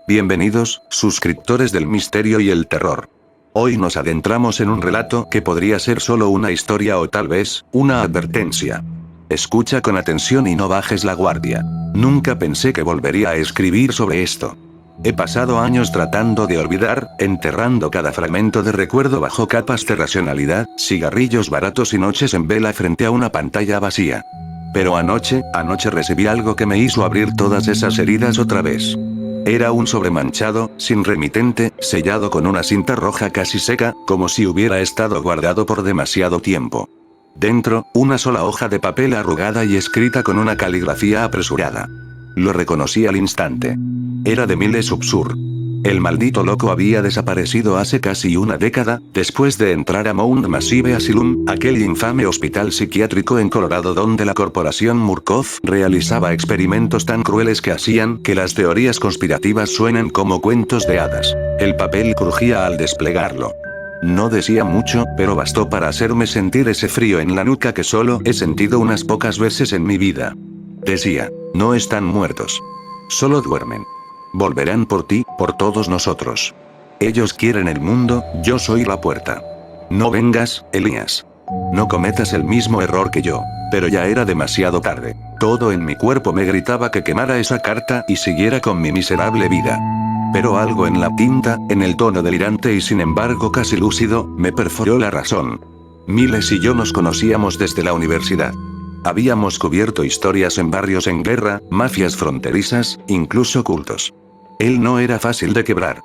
Bienvenidos, suscriptores del misterio y el terror. Hoy nos adentramos en un relato que podría ser solo una historia o tal vez, una advertencia. Escucha con atención y no bajes la guardia. Nunca pensé que volvería a escribir sobre esto. He pasado años tratando de olvidar, enterrando cada fragmento de recuerdo bajo capas de racionalidad, cigarrillos baratos y noches en vela frente a una pantalla vacía. Pero anoche recibí algo que me hizo abrir todas esas heridas otra vez. Era un sobre manchado, sin remitente, sellado con una cinta roja casi seca, como si hubiera estado guardado por demasiado tiempo. Dentro, una sola hoja de papel arrugada y escrita con una caligrafía apresurada. Lo reconocí al instante. Era de Miles Upsur. El maldito loco había desaparecido hace casi una década, después de entrar a Mount Massive Asylum, aquel infame hospital psiquiátrico en Colorado donde la corporación Murkoff realizaba experimentos tan crueles que hacían que las teorías conspirativas suenen como cuentos de hadas. El papel crujía al desplegarlo. No decía mucho, pero bastó para hacerme sentir ese frío en la nuca que solo he sentido unas pocas veces en mi vida. Decía, no están muertos. Solo duermen. Volverán por ti, por todos nosotros. Ellos quieren el mundo, yo soy la puerta. No vengas, Elías. No cometas el mismo error que yo. Pero ya era demasiado tarde. Todo en mi cuerpo me gritaba que quemara esa carta y siguiera con mi miserable vida. Pero algo en la tinta, en el tono delirante y sin embargo casi lúcido, me perforó la razón. Miles y yo nos conocíamos desde la universidad. Habíamos cubierto historias en barrios en guerra, mafias fronterizas, incluso cultos. Él no era fácil de quebrar.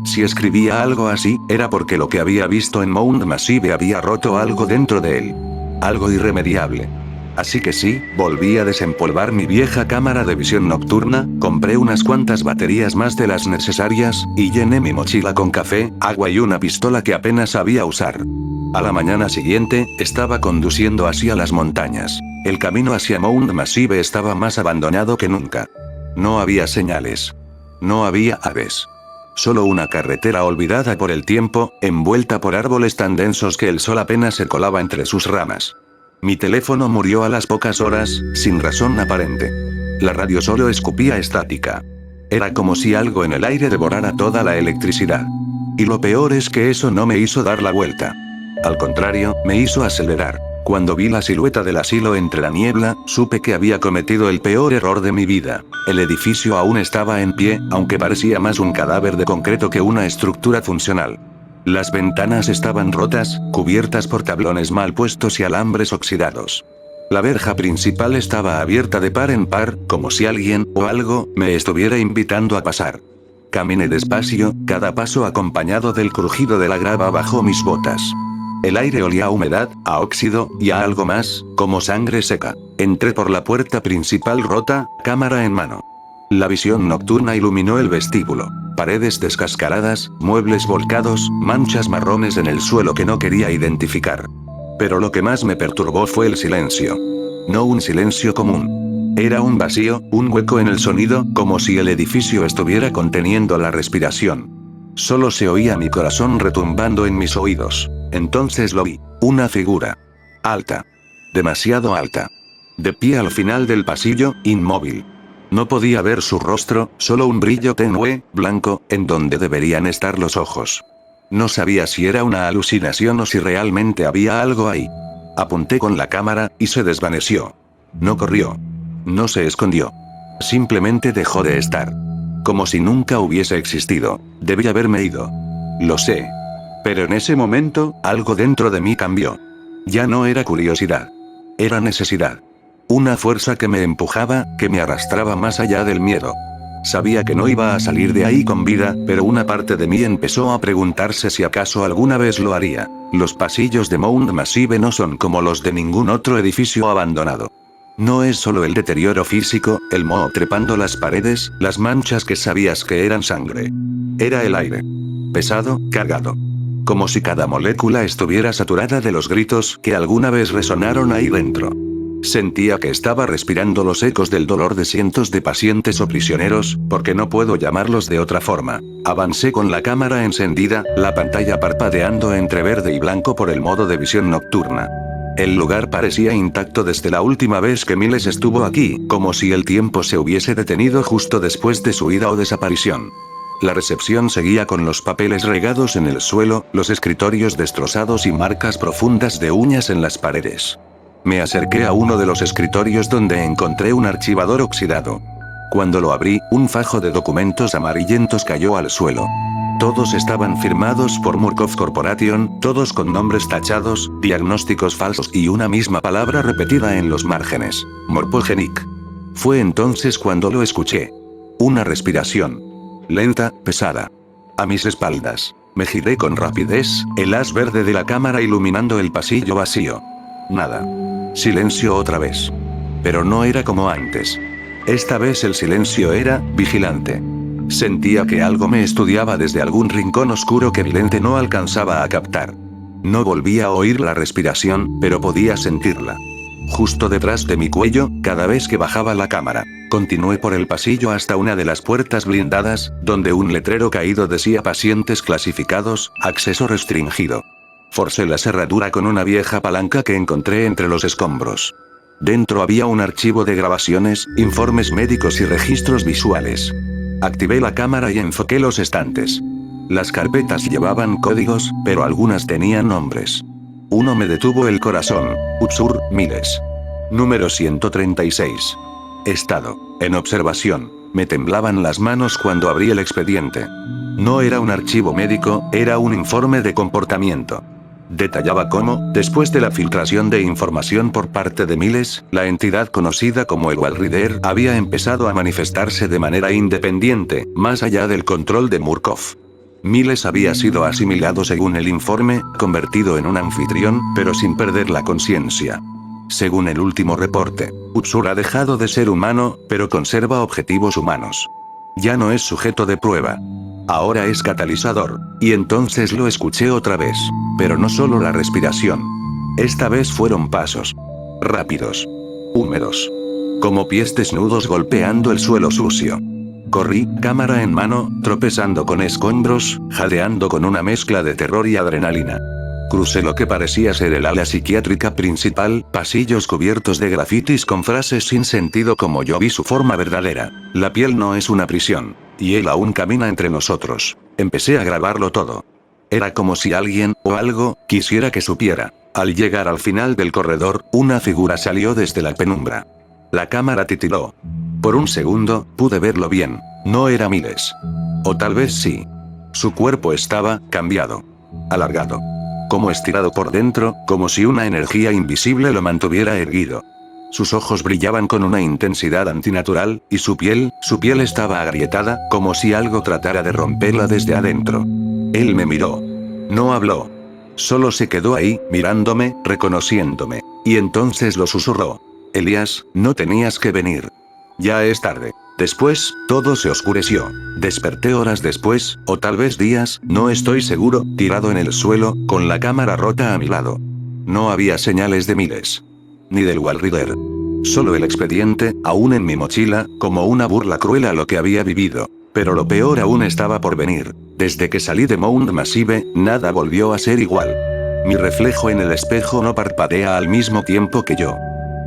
Si escribía algo así, era porque lo que había visto en Mount Massive había roto algo dentro de él. Algo irremediable. Así que sí, volví a desempolvar mi vieja cámara de visión nocturna, compré unas cuantas baterías más de las necesarias, y llené mi mochila con café, agua y una pistola que apenas sabía usar. A la mañana siguiente, estaba conduciendo hacia las montañas. El camino hacia Mount Massive estaba más abandonado que nunca. No había señales. No había aves. Solo una carretera olvidada por el tiempo, envuelta por árboles tan densos que el sol apenas se colaba entre sus ramas. Mi teléfono murió a las pocas horas, sin razón aparente. La radio solo escupía estática. Era como si algo en el aire devorara toda la electricidad. Y lo peor es que eso no me hizo dar la vuelta. Al contrario, me hizo acelerar. Cuando vi la silueta del asilo entre la niebla, supe que había cometido el peor error de mi vida. El edificio aún estaba en pie, aunque parecía más un cadáver de concreto que una estructura funcional. Las ventanas estaban rotas, cubiertas por tablones mal puestos y alambres oxidados. La verja principal estaba abierta de par en par, como si alguien, o algo, me estuviera invitando a pasar. Caminé despacio, cada paso acompañado del crujido de la grava bajo mis botas. El aire olía a humedad, a óxido, y a algo más, como sangre seca. Entré por la puerta principal rota, cámara en mano. La visión nocturna iluminó el vestíbulo. Paredes descascaradas, muebles volcados, manchas marrones en el suelo que no quería identificar. Pero lo que más me perturbó fue el silencio. No un silencio común. Era un vacío, un hueco en el sonido, como si el edificio estuviera conteniendo la respiración. Solo se oía mi corazón retumbando en mis oídos. Entonces lo vi. Una figura. Alta. Demasiado alta. De pie al final del pasillo, inmóvil. No podía ver su rostro, solo un brillo tenue, blanco, en donde deberían estar los ojos. No sabía si era una alucinación o si realmente había algo ahí. Apunté con la cámara, y se desvaneció. No corrió. No se escondió. Simplemente dejó de estar. Como si nunca hubiese existido. Debí haberme ido. Lo sé. Pero en ese momento, algo dentro de mí cambió. Ya no era curiosidad. Era necesidad. Una fuerza que me empujaba, que me arrastraba más allá del miedo. Sabía que no iba a salir de ahí con vida, pero una parte de mí empezó a preguntarse si acaso alguna vez lo haría. Los pasillos de Mount Massive no son como los de ningún otro edificio abandonado. No es solo el deterioro físico, el moho trepando las paredes, las manchas que sabías que eran sangre. Era el aire. Pesado, cargado. Como si cada molécula estuviera saturada de los gritos que alguna vez resonaron ahí dentro. Sentía que estaba respirando los ecos del dolor de cientos de pacientes o prisioneros, porque no puedo llamarlos de otra forma. Avancé con la cámara encendida, la pantalla parpadeando entre verde y blanco por el modo de visión nocturna. El lugar parecía intacto desde la última vez que Miles estuvo aquí, como si el tiempo se hubiese detenido justo después de su ida o desaparición. La recepción seguía con los papeles regados en el suelo, los escritorios destrozados y marcas profundas de uñas en las paredes. Me acerqué a uno de los escritorios donde encontré un archivador oxidado. Cuando lo abrí, un fajo de documentos amarillentos cayó al suelo. Todos estaban firmados por Murkoff Corporation, todos con nombres tachados, diagnósticos falsos y una misma palabra repetida en los márgenes: Morpogenic. Fue entonces cuando lo escuché. Una respiración. Lenta, pesada. A mis espaldas. Me giré con rapidez, el haz verde de la cámara iluminando el pasillo vacío. Nada. Silencio otra vez. Pero no era como antes. Esta vez el silencio era vigilante. Sentía que algo me estudiaba desde algún rincón oscuro que mi lente no alcanzaba a captar. No volvía a oír la respiración, pero podía sentirla. Justo detrás de mi cuello, cada vez que bajaba la cámara. Continué por el pasillo hasta una de las puertas blindadas, donde un letrero caído decía pacientes clasificados, acceso restringido. Forcé la cerradura con una vieja palanca que encontré entre los escombros. Dentro había un archivo de grabaciones, informes médicos y registros visuales. Activé la cámara y enfoqué los estantes. Las carpetas llevaban códigos, pero algunas tenían nombres. Uno me detuvo el corazón. Upsur, Miles. Número 136. Estado. En observación. Me temblaban las manos cuando abrí el expediente. No era un archivo médico, era un informe de comportamiento. Detallaba cómo, después de la filtración de información por parte de Miles, la entidad conocida como el Walrider había empezado a manifestarse de manera independiente, más allá del control de Murkoff. Miles había sido asimilado según el informe, convertido en un anfitrión, pero sin perder la conciencia. Según el último reporte, Upsur ha dejado de ser humano, pero conserva objetivos humanos. Ya no es sujeto de prueba. Ahora es catalizador. Y entonces lo escuché otra vez. Pero no solo la respiración. Esta vez fueron pasos. Rápidos. Húmedos. Como pies desnudos golpeando el suelo sucio. Corrí, cámara en mano, tropezando con escombros, jadeando con una mezcla de terror y adrenalina. Crucé lo que parecía ser el ala psiquiátrica principal, pasillos cubiertos de grafitis con frases sin sentido como yo vi su forma verdadera. La piel no es una prisión. Y él aún camina entre nosotros. Empecé a grabarlo todo. Era como si alguien, o algo, quisiera que supiera. Al llegar al final del corredor, una figura salió desde la penumbra. La cámara titiló. Por un segundo, pude verlo bien. No era Miles. O tal vez sí. Su cuerpo estaba cambiado. Alargado. Como estirado por dentro, como si una energía invisible lo mantuviera erguido. Sus ojos brillaban con una intensidad antinatural, y su piel estaba agrietada, como si algo tratara de romperla desde adentro. Él me miró. No habló. Solo se quedó ahí, mirándome, reconociéndome. Y entonces lo susurró. Elías, no tenías que venir. Ya es tarde. Después, todo se oscureció. Desperté horas después, o tal vez días, no estoy seguro, tirado en el suelo, con la cámara rota a mi lado. No había señales de Miles. Ni del Walrider. Solo el expediente, aún en mi mochila, como una burla cruel a lo que había vivido. Pero lo peor aún estaba por venir. Desde que salí de Mount Massive, nada volvió a ser igual. Mi reflejo en el espejo no parpadea al mismo tiempo que yo.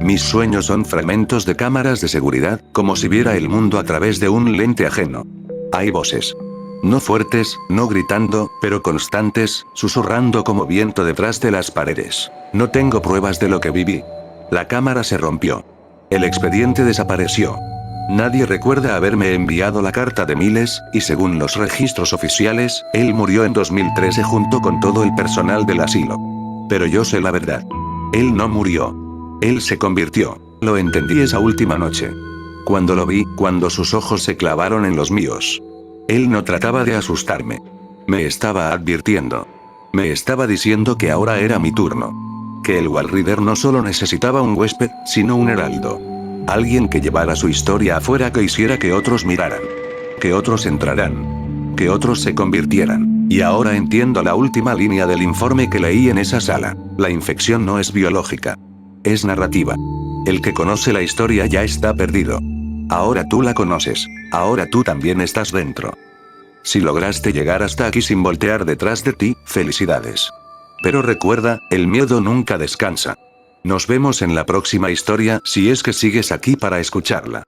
Mis sueños son fragmentos de cámaras de seguridad, como si viera el mundo a través de un lente ajeno. Hay voces. No fuertes, no gritando, pero constantes, susurrando como viento detrás de las paredes. No tengo pruebas de lo que viví. La cámara se rompió. El expediente desapareció. Nadie recuerda haberme enviado la carta de Miles, y según los registros oficiales, él murió en 2013 junto con todo el personal del asilo. Pero yo sé la verdad. Él no murió. Él se convirtió. Lo entendí esa última noche. Cuando lo vi, cuando sus ojos se clavaron en los míos. Él no trataba de asustarme. Me estaba advirtiendo. Me estaba diciendo que ahora era mi turno. Que el Walrider no solo necesitaba un huésped, sino un heraldo. Alguien que llevara su historia afuera, que hiciera que otros miraran. Que otros entraran. Que otros se convirtieran. Y ahora entiendo la última línea del informe que leí en esa sala. La infección no es biológica. Es narrativa. El que conoce la historia ya está perdido. Ahora tú la conoces. Ahora tú también estás dentro. Si lograste llegar hasta aquí sin voltear detrás de ti, felicidades. Pero recuerda, el miedo nunca descansa. Nos vemos en la próxima historia, si es que sigues aquí para escucharla.